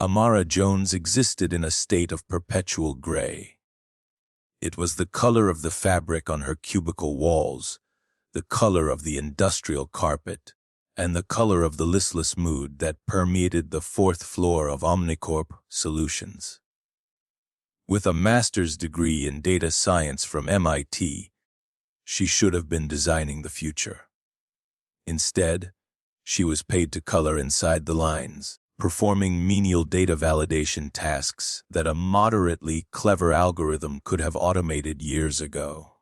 Amara Jones existed in a state of perpetual gray. It was the color of the fabric on her cubicle walls, the color of the industrial carpet, and the color of the listless mood that permeated the fourth floor of Omnicorp Solutions. With a master's degree in data science from MIT, she should have been designing the future. Instead, she was paid to color inside the lines, performing menial data validation tasks that a moderately clever algorithm could have automated years ago.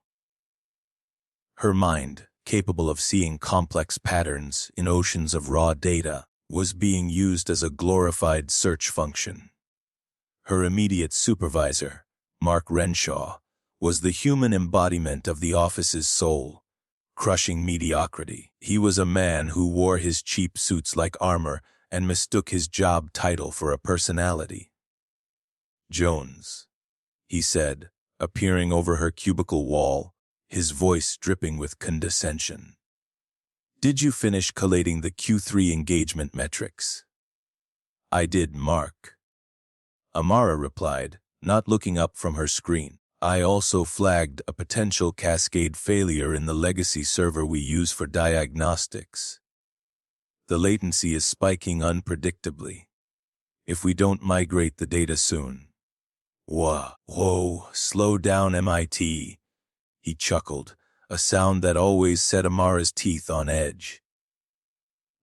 Her mind, capable of seeing complex patterns in oceans of raw data, was being used as a glorified search function. Her immediate supervisor, Mark Renshaw, was the human embodiment of the office's soul, crushing mediocrity. He was a man who wore his cheap suits like armor and mistook his job title for a personality. "Jones," he said, appearing over her cubicle wall, his voice dripping with condescension. "Did you finish collating the Q3 engagement metrics?" "I did, Mark." Amara replied, not looking up from her screen. "I also flagged a potential cascade failure in the legacy server we use for diagnostics. The latency is spiking unpredictably. If we don't migrate the data soon." Whoa, slow down, MIT, he chuckled, a sound that always set Amara's teeth on edge.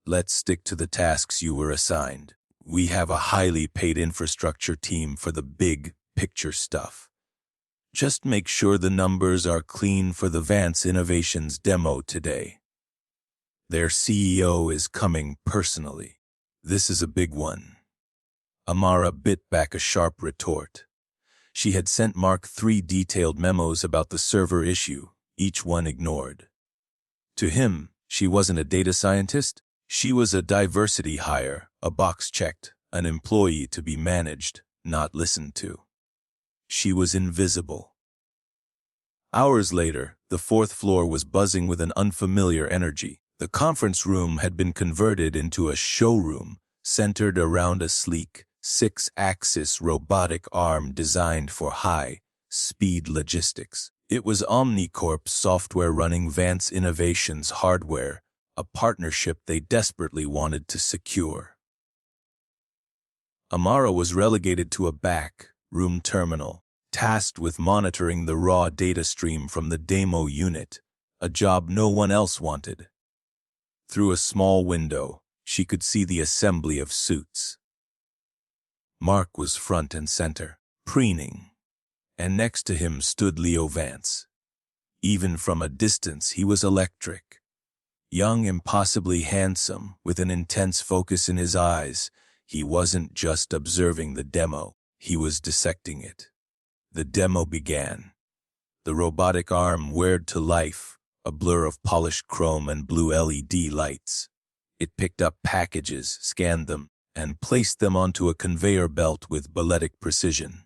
"Let's stick to the tasks you were assigned. We have a highly paid infrastructure team for the big picture stuff. Just make sure the numbers are clean for the Vance Innovations demo today. Their CEO is coming personally. This is a big one." Amara bit back a sharp retort. She had sent Mark 3 detailed memos about the server issue, each one ignored. To him, she wasn't a data scientist. She was a diversity hire, a box checked, an employee to be managed, not listened to. She was invisible. Hours later, the fourth floor was buzzing with an unfamiliar energy. The conference room had been converted into a showroom centered around a sleek, 6-axis robotic arm designed for high-speed logistics. It was Omnicorp's software running Vance Innovations hardware, a partnership they desperately wanted to secure. Amara was relegated to a back room terminal, tasked with monitoring the raw data stream from the demo unit, a job no one else wanted. Through a small window, she could see the assembly of suits. Mark was front and center, preening, and next to him stood Leo Vance. Even from a distance, he was electric. Young, impossibly handsome, with an intense focus in his eyes. He wasn't just observing the demo, he was dissecting it. The demo began. The robotic arm whirred to life, a blur of polished chrome and blue LED lights. It picked up packages, scanned them, and placed them onto a conveyor belt with balletic precision.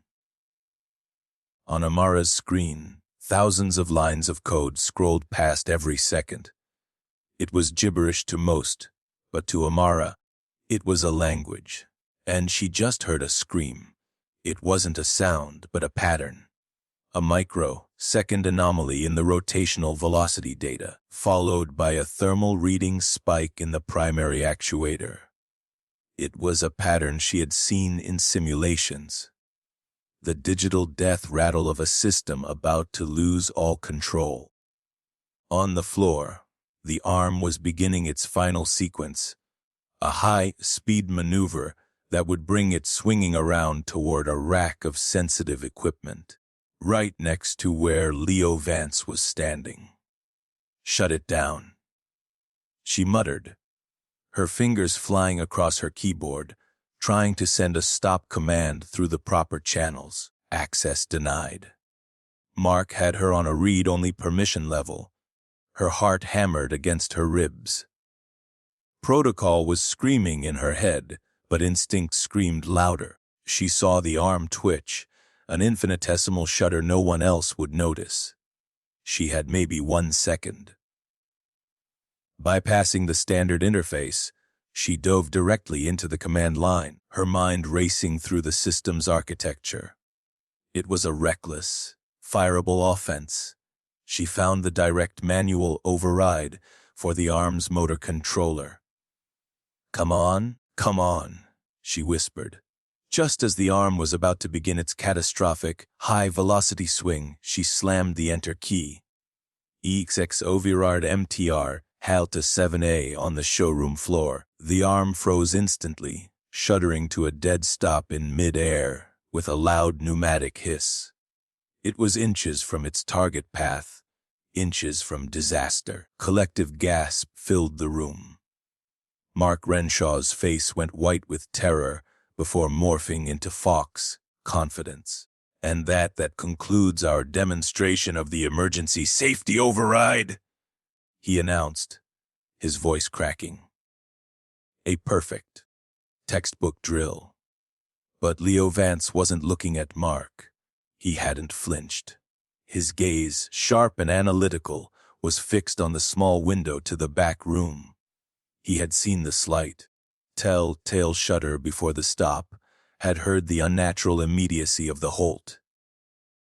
On Amara's screen, thousands of lines of code scrolled past every second. It was gibberish to most, but to Amara, it was a language, and she just heard a scream. It wasn't a sound, but a pattern. A micro-second anomaly in the rotational velocity data, followed by a thermal reading spike in the primary actuator. It was a pattern she had seen in simulations. The digital death rattle of a system about to lose all control. On the floor, the arm was beginning its final sequence, a high-speed maneuver that would bring it swinging around toward a rack of sensitive equipment, right next to where Leo Vance was standing. "Shut it down," she muttered, her fingers flying across her keyboard, trying to send a stop command through the proper channels. Access denied. Mark had her on a read-only permission level. Her heart hammered against her ribs. Protocol was screaming in her head, but instinct screamed louder. She saw the arm twitch, an infinitesimal shudder no one else would notice. She had maybe 1 second. Bypassing the standard interface, She dove directly into the command line, her mind racing through the system's architecture. It was a reckless, fireable offense. She found the direct manual override for the arm's motor controller. Come on, she whispered. Just as the arm was about to begin its catastrophic, high-velocity swing, she slammed the enter key. EXX override MTR, HAL to 7A on the showroom floor. The arm froze instantly, shuddering to a dead stop in mid-air with a loud pneumatic hiss. It was inches from its target path, inches from disaster. Collective gasp filled the room. Mark Renshaw's face went white with terror before morphing into Fox confidence. And that concludes our demonstration of the emergency safety override, he announced, his voice cracking. A perfect textbook drill. But Leo Vance wasn't looking at Mark. He hadn't flinched. His gaze, sharp and analytical, was fixed on the small window to the back room. He had seen the slight, tell-tale shudder before the stop, had heard the unnatural immediacy of the halt.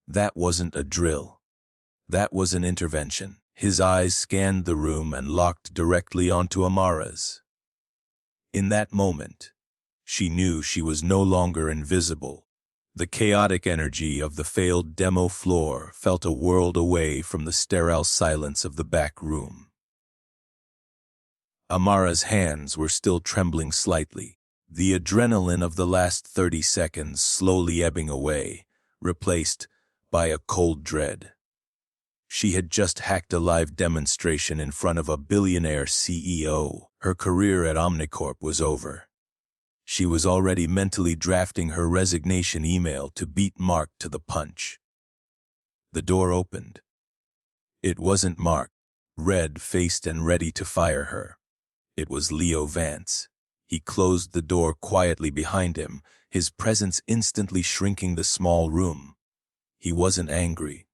That wasn't a drill. That was an intervention. His eyes scanned the room and locked directly onto Amara's. In that moment, she knew she was no longer invisible. The chaotic energy of the failed demo floor felt a world away from the sterile silence of the back room. Amara's hands were still trembling slightly, the adrenaline of the last 30 seconds slowly ebbing away, replaced by a cold dread. She had just hacked a live demonstration in front of a billionaire CEO. Her career at Omnicorp was over. She was already mentally drafting her resignation email to beat Mark to the punch. The door opened. It wasn't Mark, red-faced and ready to fire her. It was Leo Vance. He closed the door quietly behind him, his presence instantly shrinking the small room. He wasn't angry.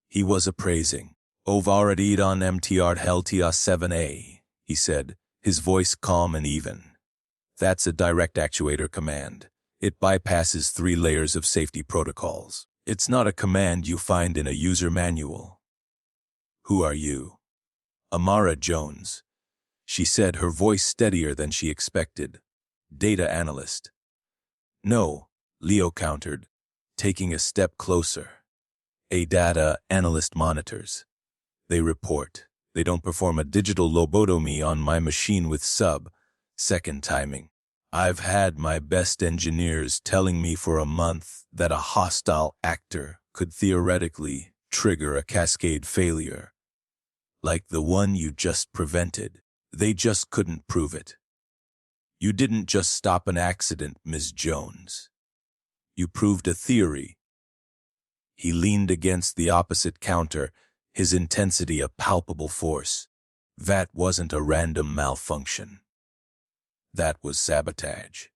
He was appraising. Override on MTR HLTA 7A, he said, his voice calm and even. That's a direct actuator command. It bypasses 3 layers of safety protocols. It's not a command you find in a user manual. Who are you? Amara Jones, she said, her voice steadier than she expected. Data analyst. No, Leo countered, taking a step closer. A data analyst monitors. They report. They don't perform a digital lobotomy on my machine with sub-second timing. I've had my best engineers telling me for a month that a hostile actor could theoretically trigger a cascade failure, like the one you just prevented. They just couldn't prove it. You didn't just stop an accident, Ms. Jones. You proved a theory. He leaned against the opposite counter, his intensity a palpable force. That wasn't a random malfunction. That was sabotage.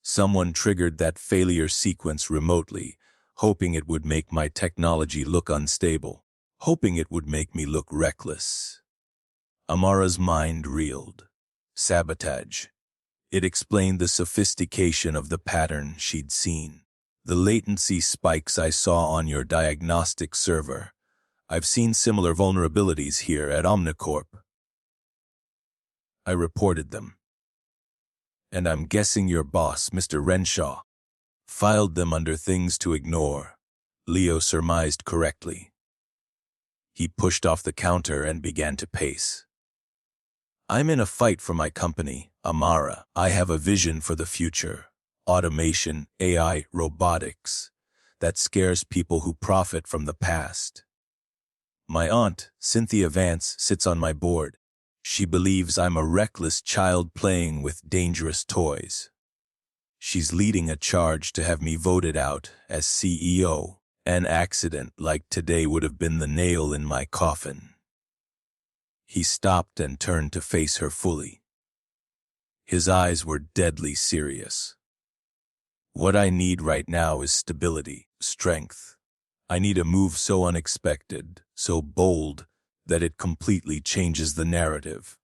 Someone triggered that failure sequence remotely, hoping it would make my technology look unstable, hoping it would make me look reckless. Amara's mind reeled. Sabotage. It explained the sophistication of the pattern she'd seen. The latency spikes I saw on your diagnostic server. I've seen similar vulnerabilities here at Omnicorp. I reported them. And I'm guessing your boss, Mr. Renshaw, filed them under things to ignore. Leo surmised correctly. He pushed off the counter and began to pace. I'm in a fight for my company, Amara. I have a vision for the future. Automation, AI, robotics. That scares people who profit from the past. My aunt, Cynthia Vance, sits on my board. She believes I'm a reckless child playing with dangerous toys. She's leading a charge to have me voted out as CEO. An accident like today would have been the nail in my coffin. He stopped and turned to face her fully. His eyes were deadly serious. What I need right now is stability, strength. I need a move so unexpected, so bold, that it completely changes the narrative.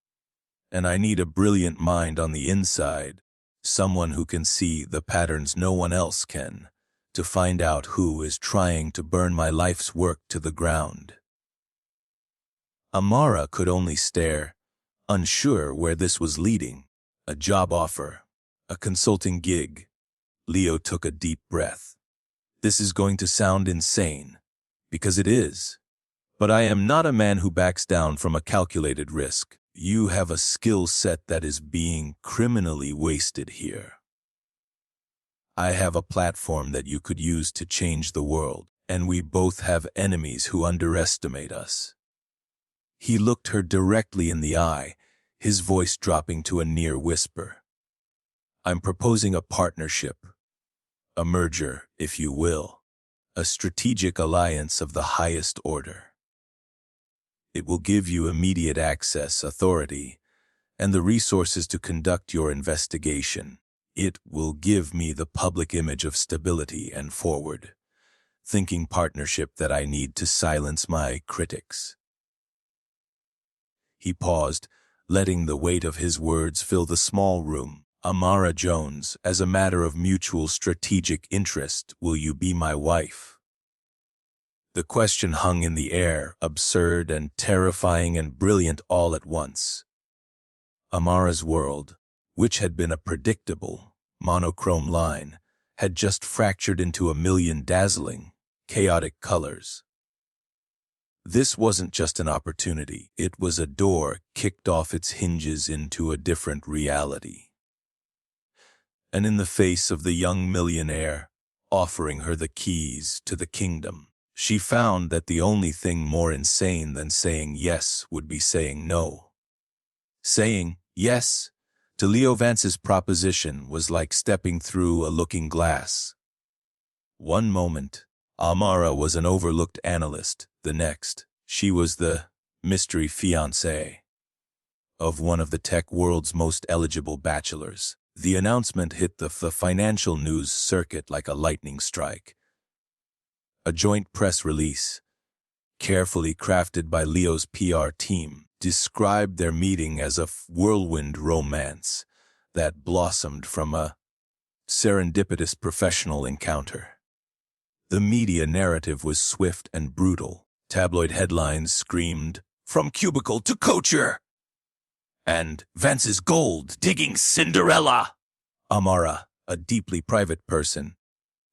And I need a brilliant mind on the inside, someone who can see the patterns no one else can, to find out who is trying to burn my life's work to the ground. Amara could only stare, unsure where this was leading. A job offer, a consulting gig. Leo took a deep breath. This is going to sound insane, because it is. But I am not a man who backs down from a calculated risk. You have a skill set that is being criminally wasted here. I have a platform that you could use to change the world, and we both have enemies who underestimate us. He looked her directly in the eye, his voice dropping to a near whisper. I'm proposing a partnership, a merger, if you will, a strategic alliance of the highest order. It will give you immediate access, authority, and the resources to conduct your investigation. It will give me the public image of stability and forward-thinking partnership that I need to silence my critics. He paused, letting the weight of his words fill the small room. Amara Jones, as a matter of mutual strategic interest, will you be my wife? The question hung in the air, absurd and terrifying and brilliant all at once. Amara's world, which had been a predictable, monochrome line, had just fractured into a million dazzling, chaotic colors. This wasn't just an opportunity, it was a door kicked off its hinges into a different reality. And in the face of the young millionaire, offering her the keys to the kingdom, she found that the only thing more insane than saying yes would be saying no. Saying yes to Leo Vance's proposition was like stepping through a looking glass. One moment, Amara was an overlooked analyst. The next, she was the mystery fiancée of one of the tech world's most eligible bachelors. The announcement hit the financial news circuit like a lightning strike. A joint press release, carefully crafted by Leo's PR team, described their meeting as a whirlwind romance that blossomed from a serendipitous professional encounter. The media narrative was swift and brutal. Tabloid headlines screamed, "From cubicle to coacher!" and "Vance's gold-digging Cinderella!" Amara, a deeply private person,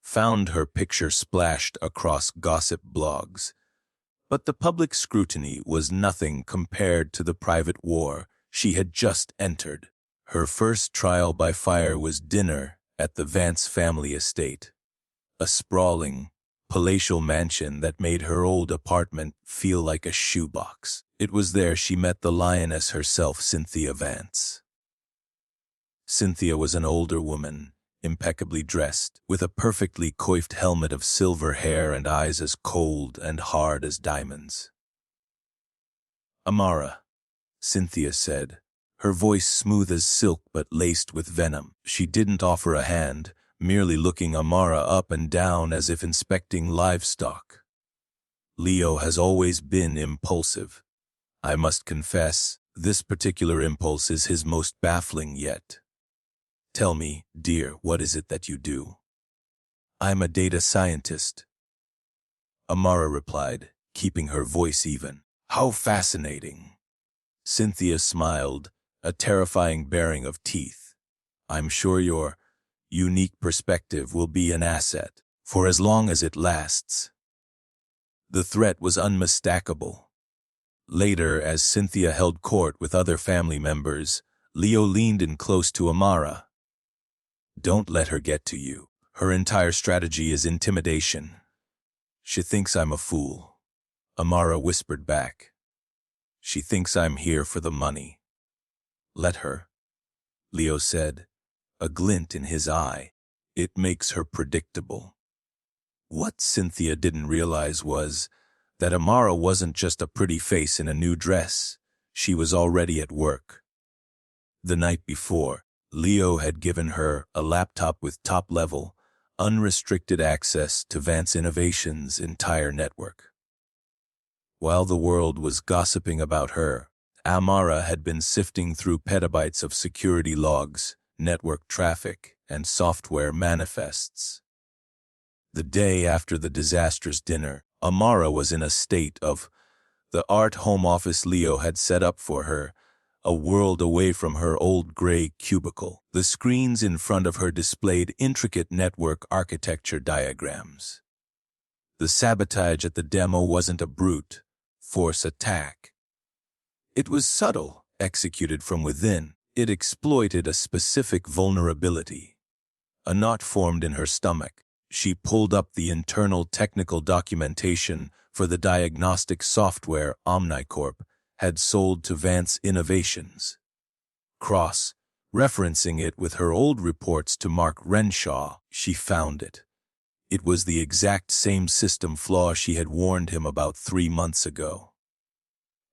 found her picture splashed across gossip blogs. But the public scrutiny was nothing compared to the private war she had just entered. Her first trial by fire was dinner at the Vance family estate, a sprawling, palatial mansion that made her old apartment feel like a shoebox. It was there she met the lioness herself, Cynthia Vance. Cynthia was an older woman, impeccably dressed, with a perfectly coiffed helmet of silver hair and eyes as cold and hard as diamonds. "Amara," Cynthia said, her voice smooth as silk but laced with venom. She didn't offer a hand, merely looking Amara up and down as if inspecting livestock. "Leo has always been impulsive. I must confess, this particular impulse is his most baffling yet. Tell me, dear, what is it that you do?" "I'm a data scientist," Amara replied, keeping her voice even. "How fascinating." Cynthia smiled, a terrifying baring of teeth. "I'm sure your unique perspective will be an asset, for as long as it lasts." The threat was unmistakable. Later, as Cynthia held court with other family members, Leo leaned in close to Amara. "Don't let her get to you. Her entire strategy is intimidation. She thinks I'm a fool," Amara whispered back. "She thinks I'm here for the money." "Let her," Leo said, a glint in his eye. "It makes her predictable." What Cynthia didn't realize was that Amara wasn't just a pretty face in a new dress. She was already at work. The night before, Leo had given her a laptop with top-level, unrestricted access to Vance Innovations' entire network. While the world was gossiping about her, Amara had been sifting through petabytes of security logs, network traffic, and software manifests. The day after the disastrous dinner, Amara was in a state of the art home office Leo had set up for her, a world away from her old gray cubicle. The screens in front of her displayed intricate network architecture diagrams. The sabotage at the demo wasn't a brute force attack. It was subtle, executed from within. It exploited a specific vulnerability. A knot formed in her stomach. She pulled up the internal technical documentation for the diagnostic software Omnicorp had sold to Vance Innovations. Referencing it with her old reports to Mark Renshaw, she found it. It was the exact same system flaw she had warned him about 3 months ago.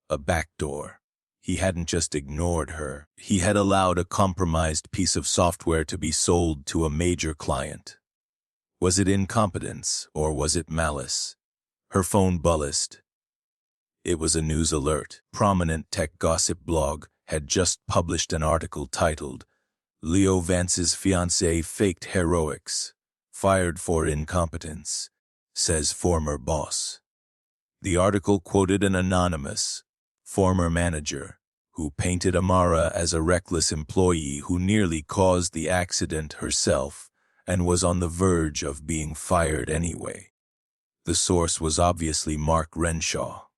A backdoor. He hadn't just ignored her. He had allowed a compromised piece of software to be sold to a major client. Was it incompetence, or was it malice? Her phone buzzed. It was a news alert. Prominent tech gossip blog had just published an article titled, "Leo Vance's fiancée faked heroics, fired for incompetence, says former boss." The article quoted an anonymous, former manager, who painted Amara as a reckless employee who nearly caused the accident herself and was on the verge of being fired anyway. The source was obviously Mark Renshaw.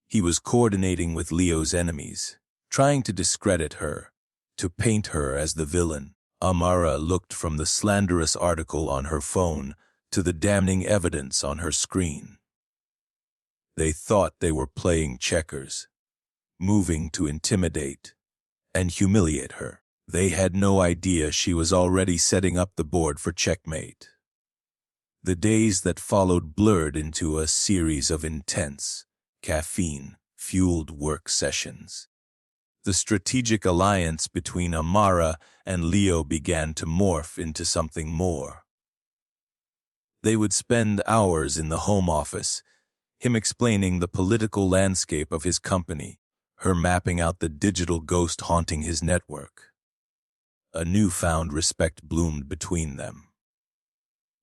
He was coordinating with Leo's enemies, trying to discredit her, to paint her as the villain. Amara looked from the slanderous article on her phone to the damning evidence on her screen. They thought they were playing checkers, moving to intimidate and humiliate her. They had no idea she was already setting up the board for checkmate. The days that followed blurred into a series of intense, caffeine-fueled work sessions. The strategic alliance between Amara and Leo began to morph into something more. They would spend hours in the home office, him explaining the political landscape of his company, her mapping out the digital ghost haunting his network. A newfound respect bloomed between them.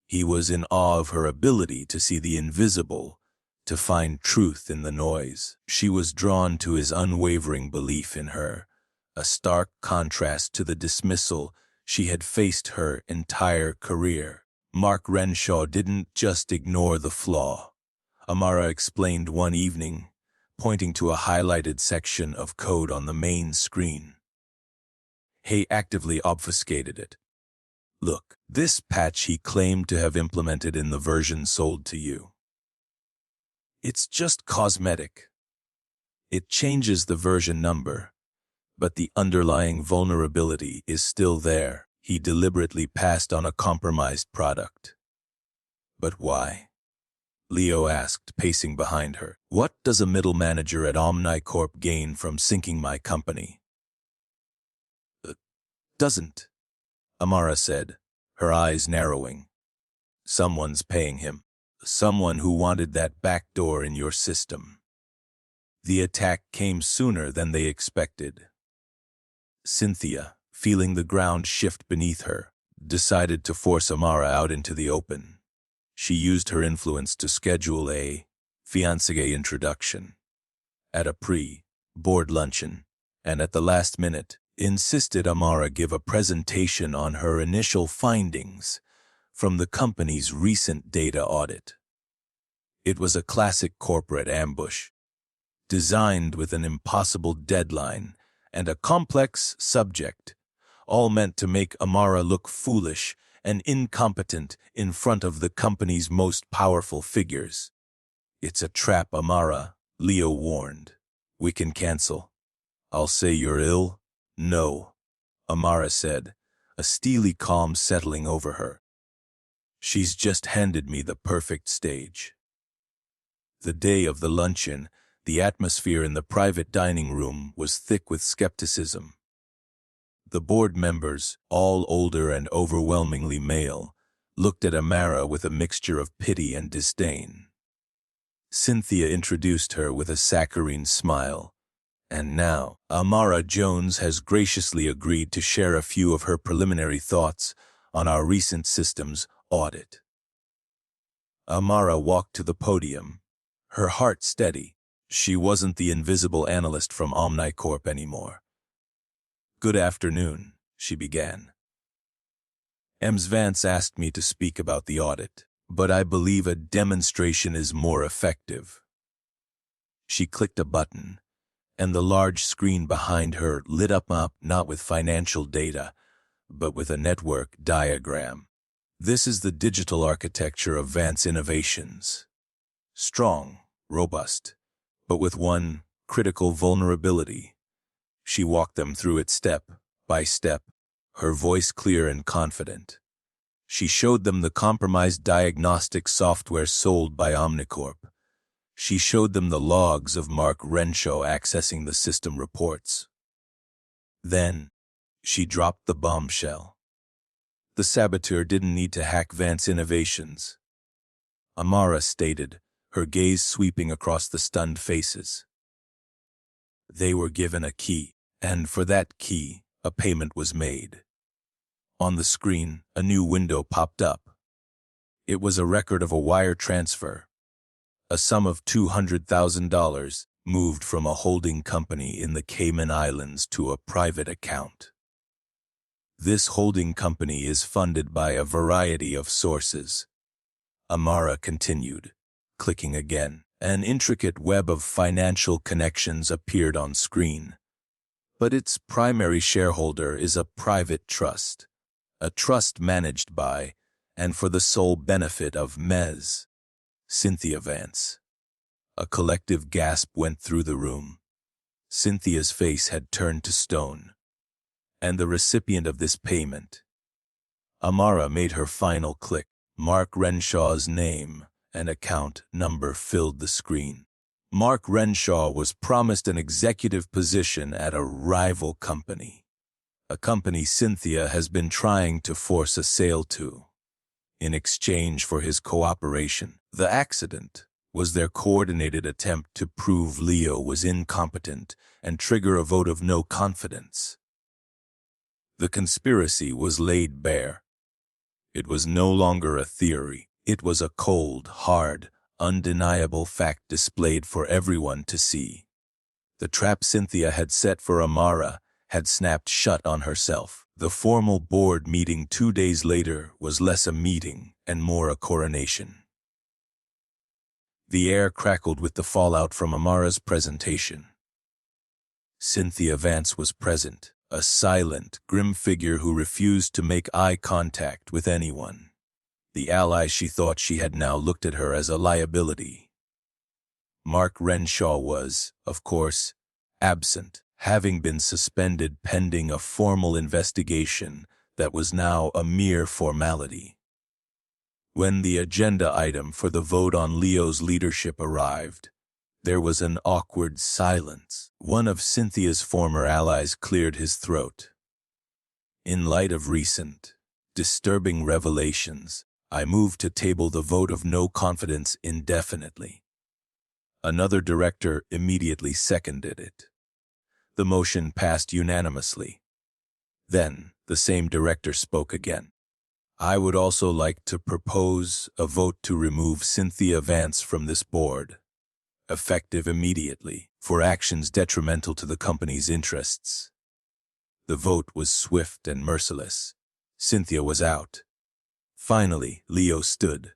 He was in awe of her ability to see the invisible, to find truth in the noise. She was drawn to his unwavering belief in her, a stark contrast to the dismissal she had faced her entire career. Mark Renshaw didn't just ignore the flaw. Amara explained one evening, pointing to a highlighted section of code on the main screen. He actively obfuscated it. "Look, this patch he claimed to have implemented in the version sold to you. It's just cosmetic. It changes the version number, but the underlying vulnerability is still there." He deliberately passed on a compromised product. "But why?" Leo asked, pacing behind her. "What does a middle manager at Omnicorp gain from sinking my company?" "Doesn't," Amara said, her eyes narrowing. "Someone's paying him. Someone who wanted that back door in your system." The attack came sooner than they expected. Cynthia, feeling the ground shift beneath her, decided to force Amara out into the open. She used her influence to schedule a fiancé introduction at a pre-board luncheon, and at the last minute, insisted Amara give a presentation on her initial findings from the company's recent data audit. It was a classic corporate ambush, designed with an impossible deadline and a complex subject, all meant to make Amara look foolish and incompetent in front of the company's most powerful figures. "It's a trap, Amara," Leo warned. "We can cancel. I'll say you're ill." "No," Amara said, a steely calm settling over her. "She's just handed me the perfect stage." The day of the luncheon, the atmosphere in the private dining room was thick with skepticism. The board members, all older and overwhelmingly male, looked at Amara with a mixture of pity and disdain. Cynthia introduced her with a saccharine smile, And now, Amara Jones has graciously agreed to share a few of her preliminary thoughts on our recent systems audit. Amara walked to the podium, her heart steady. She wasn't the invisible analyst from Omnicorp anymore. "Good afternoon," she began. Vance asked me to speak about the audit, but I believe a demonstration is more effective." She clicked a button, and the large screen behind her lit up not with financial data, but with a network diagram. "This is the digital architecture of Vance Innovations. Strong, robust, but with one critical vulnerability." She walked them through it step by step, her voice clear and confident. She showed them the compromised diagnostic software sold by Omnicorp. She showed them the logs of Mark Renshaw accessing the system reports. Then, she dropped the bombshell. The saboteur didn't need to hack Vance Innovations. Amara stated, her gaze sweeping across the stunned faces. They were given a key, and for that key, a payment was made. On the screen, a new window popped up. It was a record of a wire transfer. A sum of $200,000 moved from a holding company in the Cayman Islands to a private account. This holding company is funded by a variety of sources. Amara continued, clicking again. An intricate web of financial connections appeared on screen. But its primary shareholder is a private trust, a trust managed by, and for the sole benefit of Ms. Cynthia Vance. A collective gasp went through the room. Cynthia's face had turned to stone. And the recipient of this payment. Amara made her final click. Mark Renshaw's name and account number filled the screen. Mark Renshaw was promised an executive position at a rival company, a company Cynthia has been trying to force a sale to. In exchange for his cooperation, the accident was their coordinated attempt to prove Leo was incompetent and trigger a vote of no confidence. The conspiracy was laid bare. It was no longer a theory. It was a cold, hard, undeniable fact displayed for everyone to see. The trap Cynthia had set for Amara had snapped shut on herself. The formal board meeting 2 days later was less a meeting and more a coronation. The air crackled with the fallout from Amara's presentation. Cynthia Vance was present, a silent, grim figure who refused to make eye contact with anyone. The ally she thought she had now looked at her as a liability. Mark Renshaw was, of course, absent, having been suspended pending a formal investigation that was now a mere formality. When the agenda item for the vote on Leo's leadership arrived, there was an awkward silence. One of Cynthia's former allies cleared his throat. "In light of recent, disturbing revelations, I move to table the vote of no confidence indefinitely." Another director immediately seconded it. The motion passed unanimously. Then, the same director spoke again. "I would also like to propose a vote to remove Cynthia Vance from this board, effective immediately, for actions detrimental to the company's interests." The vote was swift and merciless. Cynthia was out. Finally, Leo stood.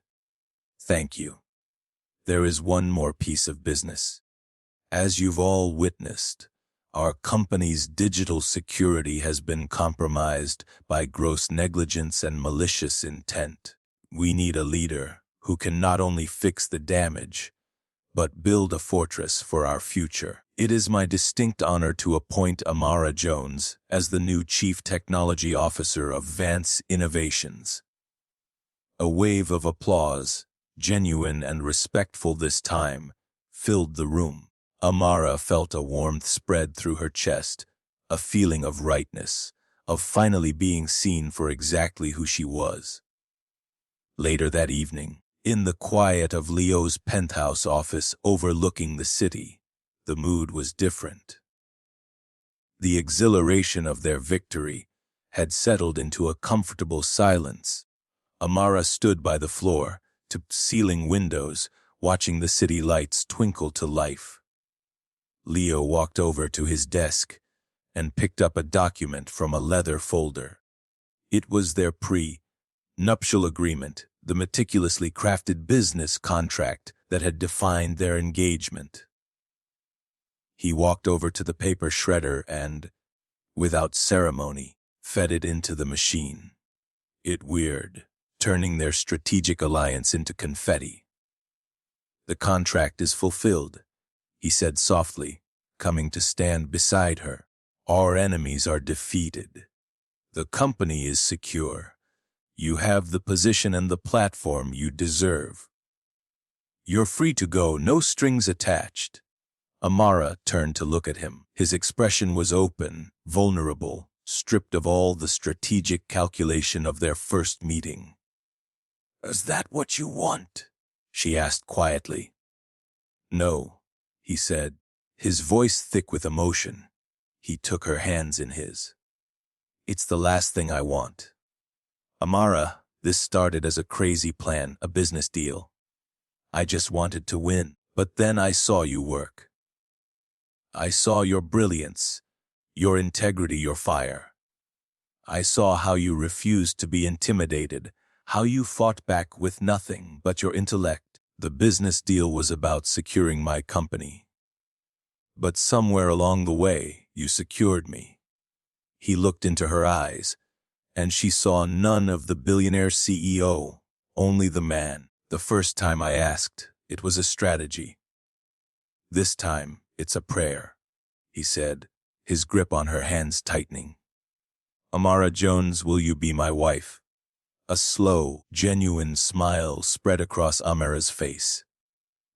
"Thank you. There is one more piece of business. As you've all witnessed, our company's digital security has been compromised by gross negligence and malicious intent. We need a leader who can not only fix the damage, but build a fortress for our future. It is my distinct honor to appoint Amara Jones as the new Chief Technology Officer of Vance Innovations." A wave of applause, genuine and respectful this time, filled the room. Amara felt a warmth spread through her chest, a feeling of rightness, of finally being seen for exactly who she was. Later that evening, in the quiet of Leo's penthouse office overlooking the city, the mood was different. The exhilaration of their victory had settled into a comfortable silence. Amara stood by the floor-to-ceiling windows, watching the city lights twinkle to life. Leo walked over to his desk and picked up a document from a leather folder. It was their pre-nuptial agreement, the meticulously crafted business contract that had defined their engagement. He walked over to the paper shredder and, without ceremony, fed it into the machine. It whirred, turning their strategic alliance into confetti. "The contract is fulfilled," he said softly, coming to stand beside her. "Our enemies are defeated. The company is secure. You have the position and the platform you deserve. You're free to go, no strings attached." Amara turned to look at him. His expression was open, vulnerable, stripped of all the strategic calculation of their first meeting. "Is that what you want?" she asked quietly. "No," he said, his voice thick with emotion. He took her hands in his. "It's the last thing I want. Amara, this started as a crazy plan, a business deal. I just wanted to win, but then I saw you work. I saw your brilliance, your integrity, your fire. I saw how you refused to be intimidated, how you fought back with nothing but your intellect. The business deal was about securing my company. But somewhere along the way, you secured me." He looked into her eyes, and she saw none of the billionaire CEO, only the man. "The first time I asked, it was a strategy. This time, it's a prayer," he said, his grip on her hands tightening. "Amara Jones, will you be my wife?" A slow, genuine smile spread across Amara's face.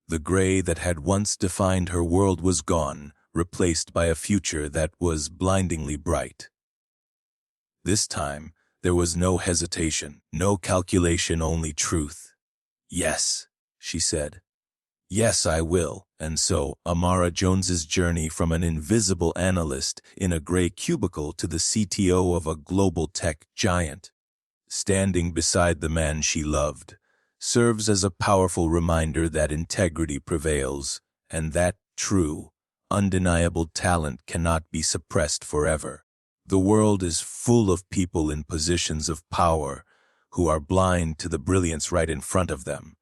The gray that had once defined her world was gone, replaced by a future that was blindingly bright. This time, there was no hesitation, no calculation, only truth. "Yes," she said. "Yes, I will." And so, Amara Jones's journey from an invisible analyst in a gray cubicle to the CTO of a global tech giant, standing beside the man she loved, serves as a powerful reminder that integrity prevails and that true, undeniable talent cannot be suppressed forever. The world is full of people in positions of power who are blind to the brilliance right in front of them.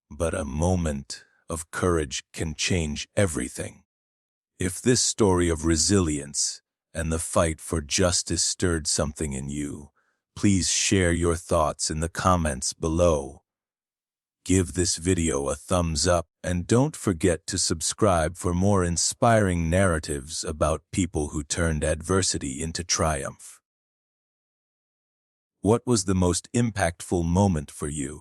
But a moment of courage can change everything. If this story of resilience and the fight for justice stirred something in you, please share your thoughts in the comments below. Give this video a thumbs up and don't forget to subscribe for more inspiring narratives about people who turned adversity into triumph. What was the most impactful moment for you?